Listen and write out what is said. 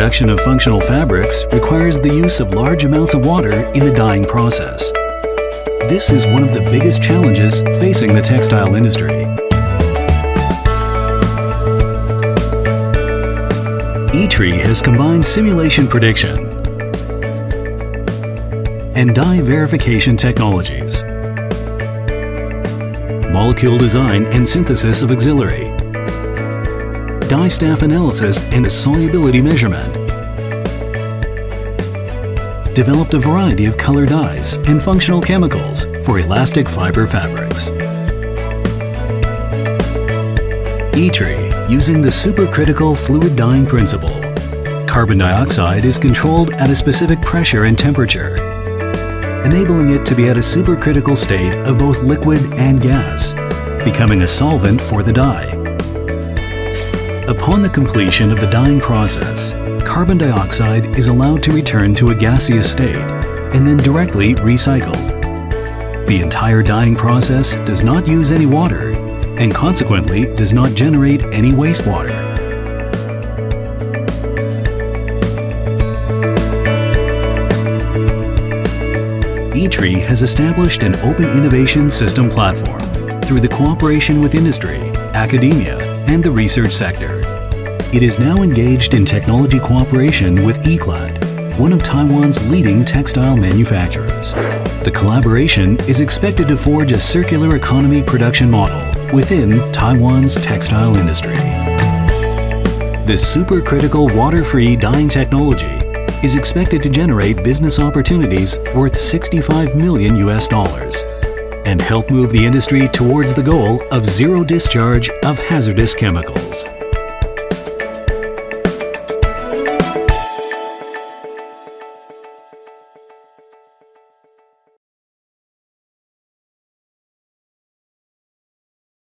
production of functional fabrics requires the use of large amounts of water in the dyeing process. This is one of the biggest challenges facing the textile industry. ITRI has combined simulation prediction and dye verification technologies, molecule design and synthesis of auxiliary, dye staff analysis and solubility measurement, developed a variety of color dyes and functional chemicals for elastic fiber fabrics. ITRI, using the supercritical fluid dyeing principle, carbon dioxide is controlled at a specific pressure and temperature, enabling it to be at a supercritical state of both liquid and gas, becoming a solvent for the dye. Upon the completion of the dyeing process, carbon dioxide is allowed to return to a gaseous state and then directly recycled. The entire dyeing process does not use any water and consequently does not generate any wastewater. ITRI has established an open innovation system platform through the cooperation with industry, academia, and the research sector. It is now engaged in technology cooperation with ITRI, one of Taiwan's leading textile manufacturers. The collaboration is expected to forge a circular economy production model within Taiwan's textile industry. This supercritical water-free dyeing technology is expected to generate business opportunities worth $65 million and help move the industry towards the goal of zero discharge of hazardous chemicals.